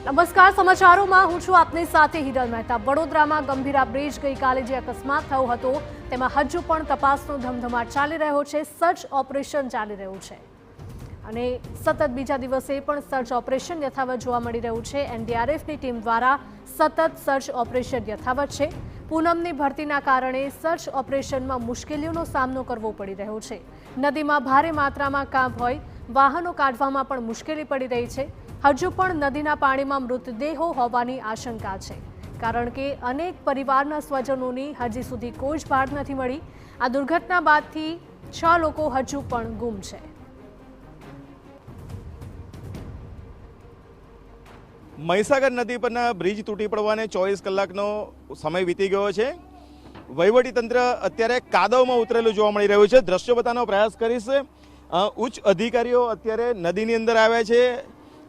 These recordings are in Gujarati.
નમસ્કાર, સમાચારોમાં હું છું આપની સાથે હિરલ મહેતા। વડોદરામાં ગંભીરા બ્રિજ ગઈકાલે જે અકસ્માત થયો હતો તેમાં હજુ પણ તપાસનો ધમધમાટ ચાલી રહ્યો છે। સર્ચ ઓપરેશન ચાલી રહ્યું છે અને સતત બીજા દિવસે પણ સર્ચ ઓપરેશન યથાવત જોવા મળી રહ્યું છે। એનડીઆરએફની ટીમ દ્વારા સતત સર્ચ ઓપરેશન યથાવત છે। પૂનમની ભરતીના કારણે સર્ચ ઓપરેશનમાં મુશ્કેલીઓનો સામનો કરવો પડી રહ્યો છે। નદીમાં ભારે માત્રામાં કાંપ હોય વાહનો કાઢવામાં પણ મુશ્કેલી પડી રહી છે। હજુ પણ નદીના પાણીમાં મૃતદેહો હોવાની આશંકા છે, કારણ કે અનેક પરિવારના સ્વજનોની હજી સુધી કોઈ જ ભાળ નથી મળી। આ દુર્ઘટના બાદથી 6 લોકો હજુ પણ ગુમ છે। મહીસાગર નદી પરના બ્રિજ તૂટી પડવાને 24 કલાકનો સમય વીતી ગયો છે। વહીવટીતંત્ર અત્યારે કાદવમાં ઉતરેલું જોવા મળી રહ્યું છે। દ્રશ્યો બતાવવાનો પ્રયાસ કરીશ। ઉચ્ચ અધિકારીઓ અત્યારે નદીની અંદર આવ્યા છે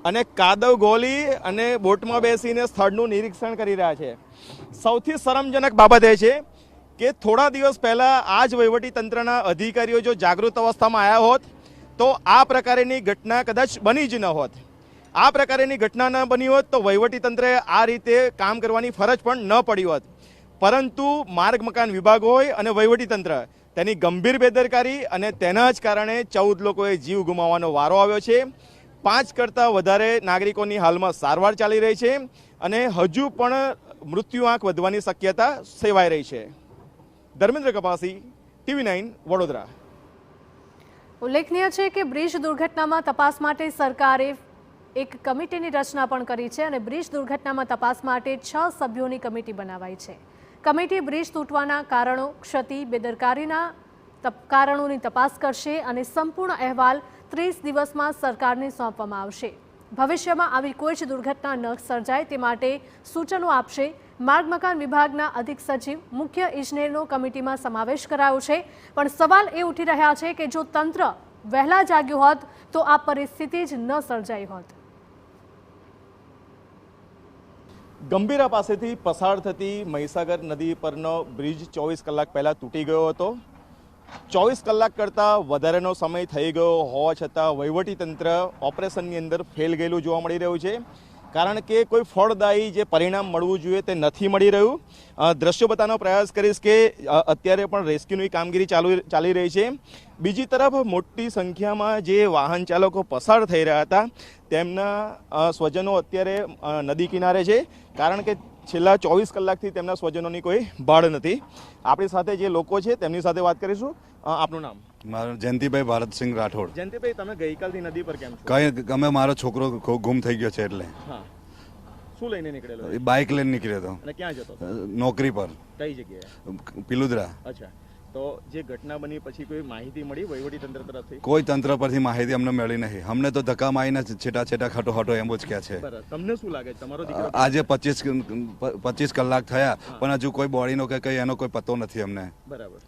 અને કાદવ ગોલી અને બોટમાં બેસીને સ્થળનું નિરીક્ષણ કરી રહ્યા છે। સૌથી શરમજનક બાબત એ છે કે થોડા દિવસ પહેલા આ જ વહીવટીતંત્રના અધિકારીઓ જો જાગૃત અવસ્થામાં આવ્યા હોત તો આ પ્રકારની ઘટના કદાચ બની જ ન હોત। આ પ્રકારની ઘટના ન બની હોત તો વહીવટીતંત્રે આ રીતે કામ કરવાની ફરજ પણ ન પડી હોત, પરંતુ માર્ગ મકાન વિભાગ હોય અને વહીવટીતંત્ર તેની ગંભીર બેદરકારી અને તેના જ કારણે 14 લોકોએ જીવ ગુમાવવાનો વારો આવ્યો છે। 5 કરતાં વધારે નાગરિકોની હાલમાં સારવાર ચાલી રહી છે અને હજુ પણ મૃત્યુઆંક વધવાની શક્યતા સેવાઈ રહી છે। ધર્મેન્દ્ર કપાસી, TV9 વડોદરા। ઉલ્લેખનીય છે કે બ્રિજ દુર્ઘટનામાં તપાસ માટે સરકારે એક કમિટીની રચના પણ કરી છે અને બ્રિજ દુર્ઘટનામાં તપાસ માટે 6 સભ્યોની કમિટી બનાવાઈ છે। કમિટી બ્રિજ તૂટવાના કારણો, ક્ષતિ, બેદરકારીના કારણોની તપાસ કરશે અને સંપૂર્ણ અહેવાલ 30 દિવસમાં સરકારને સોંપવામાં આવશે। ભવિષ્યમાં આવી કોઈ જ દુર્ઘટના ન સર્જાય તે માટે સૂચનો આપશે। માર્ગ મકાન વિભાગના અધિક સચિવ, મુખ્ય ઇજનેરનો કમિટીમાં સમાવેશ કરાયો છે, પણ સવાલ એ ઉઠી રહ્યા છે કે જો તંત્ર વહેલા જાગ્યું હોત તો આ પરિસ્થિતિ જ ન સર્જાઈ હોત। ગંભીરા પાસેથી પસાર થતી મહીસાગર નદી પરનો બ્રિજ 24 કલાક પહેલા તૂટી ગયો હતો। 24 કલાક કરતાં વધારેનો સમય થઈ ગયો હોવા છતાં વહીવટીતંત્ર ઓપરેશનની અંદર ફેલ ગયેલું જોવા મળી રહ્યું છે, કારણ કે કોઈ ફળદાયી જે પરિણામ મળવું જોઈએ તે નથી મળી રહ્યું। દ્રશ્યો બતાવવાનો પ્રયાસ કરીશ કે અત્યારે પણ રેસ્ક્યુની કામગીરી ચાલી રહી છે। બીજી તરફ મોટી સંખ્યામાં જે વાહન ચાલકો પસાર થઈ રહ્યા હતા તેમના સ્વજનો અત્યારે નદી કિનારે છે, કારણ કે છેલ્લા 24 કલાકથી તેમના સ્વજનોની કોઈ ભાળ નથી। આપણી સાથે જે લોકો છે તેમની સાથે વાત કરીશું। આપનું નામ? મારું જયંતિભાઈ ભારતસિંહ રાઠોડ। જયંતિભાઈ, તમે ગઈકાલથી નદી પર કેમ છો? કઈ અમે મારો છોકરો ગુમ થઈ ગયો છે એટલે શું લઈને નીકળેલો? બાઇક લઈને નીકળ્યો હતો। અને ક્યાં જતો હતો? નોકરી પર। કઈ જગ્યાએ? પિલુદ્રા। અચ્છા, તો જે ઘટના બની પછી કોઈ માહિતી મળી વહીવટીતંત્ર તરફથી? કોઈ તંત્ર પરથી માહિતી અમને મળી નહીં। અમને તો ધક્કા મારીને છેટા ખાટો એમ જ કહે છે। તમને શું લાગે તમારો દીકરો? આજે 25 કલાક થયા પણ હજુ કોઈ બોડીનો કે કઈ એનો કોઈ પતો નથી અમને। બરાબર।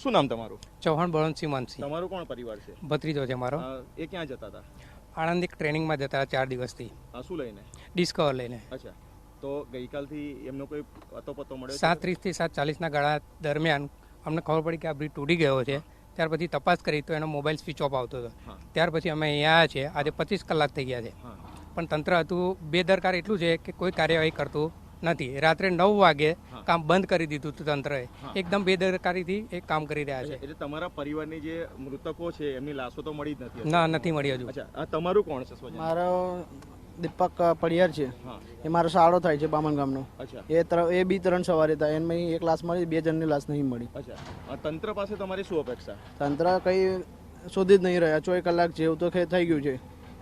શું નામ તમારું? ચૌહાણ બળવંતસિંહ માનસિંહ। તમારો કોણ પરિવાર છે? ભત્રીજો છે મારો। એ ક્યાં જતા હતા? આણંદ ટ્રેનિંગમાં જતા 4 દિવસથી। શું લઈને? ડિસ્કવર લઈને। અચ્છા, તો ગઈકાલથી એમનો કોઈ પતો મળ્યો? 7:30 થી 7:40ના ગાળા દરમિયાન અમને ખબર પડી કે આ બ્રિજ તૂટી ગયો છે। ત્યાર પછી તપાસ કરી તો એનો મોબાઈલ સ્વિચ ઓફ આવતો હતો। ત્યાર પછી અમે અહીંયા આવ્યા છીએ। આજે 25 કલાક થઈ ગયા છે, પણ તંત્ર હતું બેદરકાર એટલું છે કે કોઈ કાર્યવાહી કરતું નથી। રાત્રે 9 વાગે કામ બંધ કરી દીધું હતું તંત્રએ। એકદમ બેદરકારીથી એક કામ કરી રહ્યા છે। એટલે તમારા પરિવારની જે મૃતકો છે એમની લાશો તો મળી જ નથી? ના, નથી મળી હજુ। અચ્છા, તમારું કોણ છે સ્વજન? મારો દીપક પડિયાર છે। એ મારો સાળો થાય છે બામણ ગામનો। એ બી 3 સવારે હતા, એમાં એક લાશ મળી, 2 જણની લાશ નહીં મળી। અચ્છા, તંત્ર પાસે તમારી શું અપેક્ષા? તંત્ર કઈ શોધી જ નહીં રહ્યા। 24 કલાક જેવું તો થઈ ગયું છે।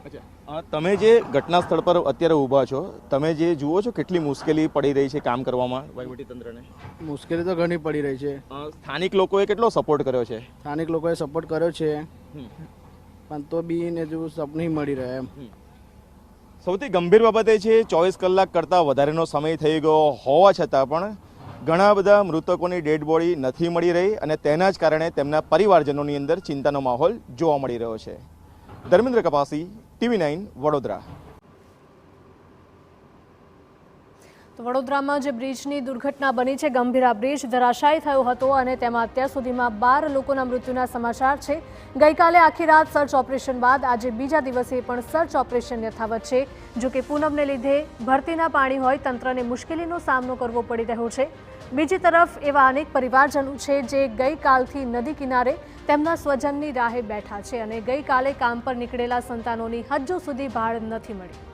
અચ્છા, તમે જે ઘટના સ્થળ પર અત્યારે ઊભા છો, તમે જે જુઓ છો કેટલી મુશ્કેલી પડી રહી છે કામ કરવામાં વહીવટીતંત્રને? મુશ્કેલી તો ઘણી પડી રહી છે। સ્થાનિક લોકોએ કેટલો સપોર્ટ કર્યો છે? સ્થાનિક લોકોએ સપોર્ટ કર્યો છે, પણ તો બી ને જો નહીં મળી રહ્યા એમ। સૌથી ગંભીર બાબત એ છે 24 કલાક કરતાં વધારેનો સમય થઈ ગયો હોવા છતાં પણ ઘણા બધા મૃતકોની ડેડ બોડી નથી મળી રહી અને તેના જ કારણે તેમના પરિવારજનોની અંદર ચિંતાનો માહોલ જોવા મળી રહ્યો છે। ધર્મેન્દ્ર કપાસી, TV9 વડોદરા। તો વડોદરામાં જે બ્રિજની દુર્ઘટના બની છે, ગંભીરા બ્રિજ ધરાશાયી થયો હતો અને તેમાં અત્યાર સુધીમાં 12 લોકોના મૃત્યુના સમાચાર છે. ગઈકાલે આખી રાત સર્ચ ઓપરેશન બાદ આજે બીજા દિવસે પણ સર્ચ ઓપરેશન યથાવત છે. જો કે પૂનમને લીધે ભરતીના પાણી હોય તંત્રને મુશ્કેલીનો સામનો કરવો પડી રહ્યો છે. બીજી તરફ એવા અનેક પરિવારજનો છે જે ગઈકાલથી નદી કિનારે તેમના સ્વજનની રાહે બેઠા છે અને ગઈકાલે કામ પર નીકળેલા સંતાનોની હજુ સુધી ભાળ નથી મળી.